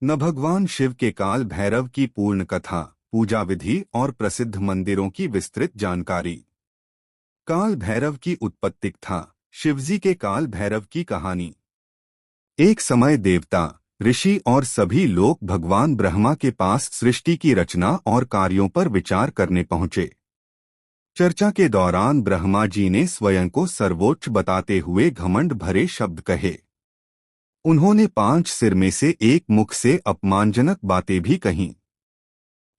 न भगवान शिव के काल भैरव की पूर्ण कथा, पूजा विधि और प्रसिद्ध मंदिरों की विस्तृत जानकारी। काल भैरव की उत्पत्ति था। शिवजी के काल भैरव की कहानी। एक समय देवता, ऋषि और सभी लोग भगवान ब्रह्मा के पास सृष्टि की रचना और कार्यों पर विचार करने पहुंचे। चर्चा के दौरान ब्रह्मा जी ने स्वयं को सर्वोच्च बताते हुए घमंड भरे शब्द कहे। उन्होंने 5 सिर में से एक मुख से अपमानजनक बातें भी कहीं।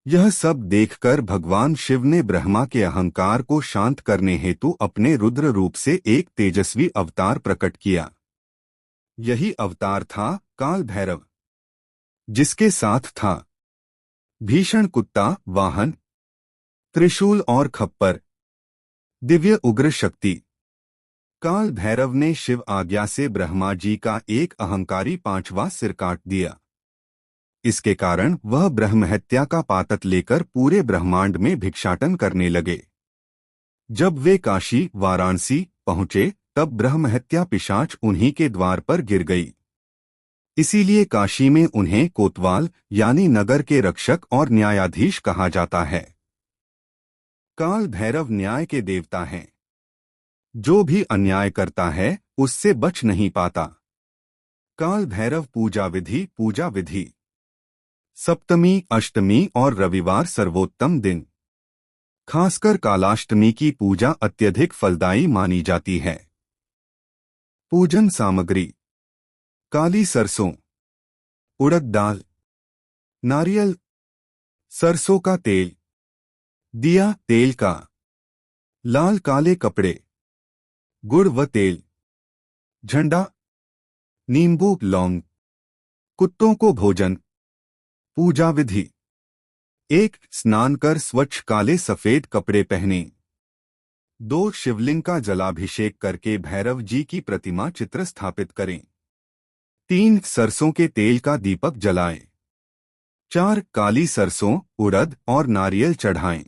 यह सब देखकर भगवान शिव ने ब्रह्मा के अहंकार को शांत करने हेतु अपने रुद्र रूप से एक तेजस्वी अवतार प्रकट किया। यही अवतार था काल भैरव, जिसके साथ था भीषण कुत्ता वाहन, त्रिशूल और खप्पर, दिव्य उग्र शक्ति। काल भैरव ने शिव आज्ञा से ब्रह्मा जी का एक अहंकारी 5वां सिर काट दिया। इसके कारण वह ब्रह्महत्या का पातक लेकर पूरे ब्रह्मांड में भिक्षाटन करने लगे। जब वे काशी वाराणसी पहुंचे तब ब्रह्महत्या पिशाच उन्हीं के द्वार पर गिर गई। इसीलिए काशी में उन्हें कोतवाल यानी नगर के रक्षक और न्यायाधीश कहा जाता है। काल भैरव न्याय के देवता हैं। जो भी अन्याय करता है उससे बच नहीं पाता। काल भैरव पूजा विधि। सप्तमी, अष्टमी और रविवार सर्वोत्तम दिन। खासकर कालाष्टमी की पूजा अत्यधिक फलदायी मानी जाती है। पूजन सामग्री: काली सरसों, उड़द दाल, नारियल, सरसों का तेल, दिया तेल का, लाल काले कपड़े, गुड़ व तेल, झंडा, नींबू, लौंग। कुत्तों को भोजन। पूजा विधि: 1. स्नान कर स्वच्छ काले सफेद कपड़े पहने। 2. शिवलिंग का जलाभिषेक करके भैरव जी की प्रतिमा चित्र स्थापित करें। 3. सरसों के तेल का दीपक जलाएं। 4. काली सरसों, उड़द और नारियल चढ़ाएं।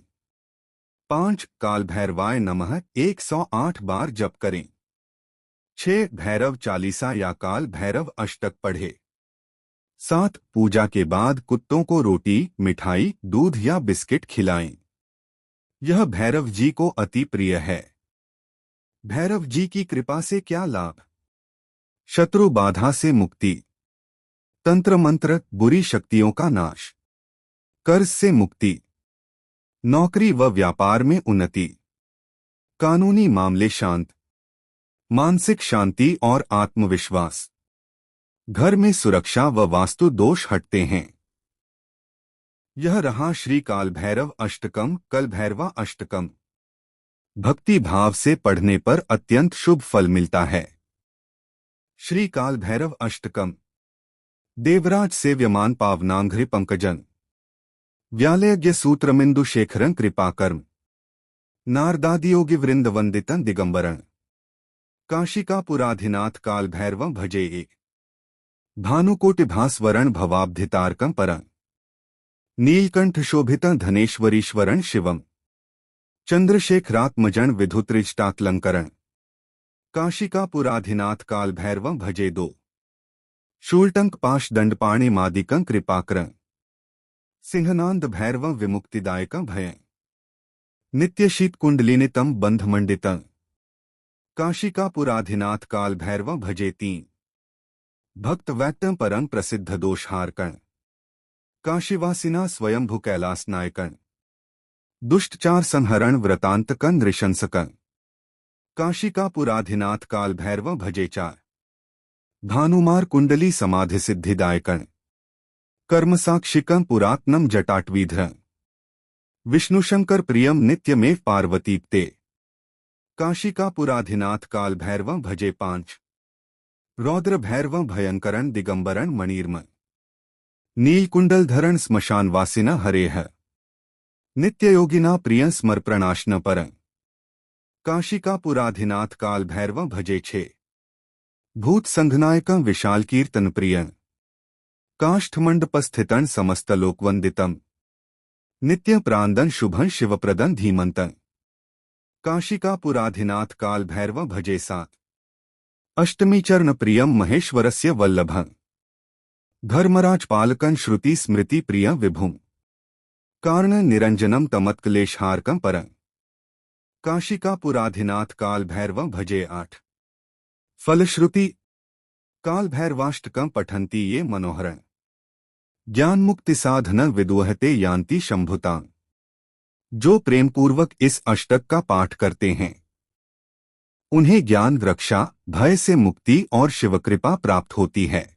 5. काल भैरवाय नमः 108 बार जप करें। 6. भैरव चालीसा या काल भैरव अष्टक पढ़े। 7. पूजा के बाद कुत्तों को रोटी, मिठाई, दूध या बिस्किट खिलाएं। यह भैरव जी को अति प्रिय है। भैरव जी की कृपा से क्या लाभ? शत्रु बाधा से मुक्ति, तंत्र मंत्र बुरी शक्तियों का नाश, कर्ज से मुक्ति, नौकरी व व्यापार में उन्नति, कानूनी मामले शांत, मानसिक शांति और आत्मविश्वास, घर में सुरक्षा व वास्तु दोष हटते हैं। यह रहा श्री काल भैरव अष्टकम, कल भैरवा अष्टकम। भक्ति भाव से पढ़ने पर अत्यंत शुभ फल मिलता है। श्री काल भैरव अष्टकम। देवराज सेव्यमान पावनांघ्रि पंकजन, व्यालयज्ञ सूत्रमिंदु शेखरं कृपाकर्म, नारदादियोगी वृंद वंदितं दिगंबरं, काशिकापुराधिनाथ काल भैरवं भजे एक, भानुकोटिभास्वरण भवाब्धितारकं परं, नीलकंठ शोभितं धनेश्वरीश्वरं शिवं, चंद्रशेखरात्मजन विधुत्रिष्टाकलंकरण, काशिकापुराधिनाथ काल भैरवं भजे 2, शूलटंक पाशदंडपाणिमादिकं कृपाकरं, सिंहनाद भैरवं विमुक्तिदायकं भयं, नित्यशीत कुंडलिनितं बंधमंडितं, काशिकापुराधिनाथ काल भैरवं भजे 3, भक्त वैत्यं परं प्रसिद्ध दोषहारकं, काशीवासिना स्वयंभु कैलासनायकं, दुष्टचार संहरण व्रतांतकं नृशंसकं, काशिकापुराधिनाथ काल भैरवं भजे 4, भानुमार कुंडली समाधि सिद्धिदायकं, कर्मसाक्षिकं पुरात्नम जटाटवीधरं, विष्णुशंकर प्रियम नित्यमेव पार्वतीप्ते, काशिकापुराधिनाथ काल भैरवं भजे 5, रौद्र भैरवं भयंकरं दिगंबरं मणिर्म, नीलकुंडलधरण श्मशानवासिना हरेह, नित्ययोगिना प्रियं स्मरप्रणाशन परं, काशिकापुराधिनाथ काल भैरवं भजे 6, भूत संघनायकं विशाल कीर्तन प्रियं, काष्ठमंडपस्थितं समस्तलोकवंदितं, नित्य प्रांदन शुभं शिवप्रदं धीमंतं, काशिकापुराधिनाथ काल भैरवं भजे 7, अष्टमी चरण प्रियं महेश्वरस्य वल्लभं, धर्मराज पालकन श्रुति स्मृति प्रिय विभुम कारण निरंजनम तमत्क्लेशहारकम परं काशिका पुराधिनाथ काल भैरव भजे 8। फलश्रुति काल भैरवाष्टकम पठंती ये मनोहर ज्ञान मुक्ति साधन विदुहते यान्ति शंभुतां। जो प्रेमपूर्वक इस अष्टक का पाठ करते हैं उन्हें ज्ञान, रक्षा, भय से मुक्ति और शिवकृपा प्राप्त होती है।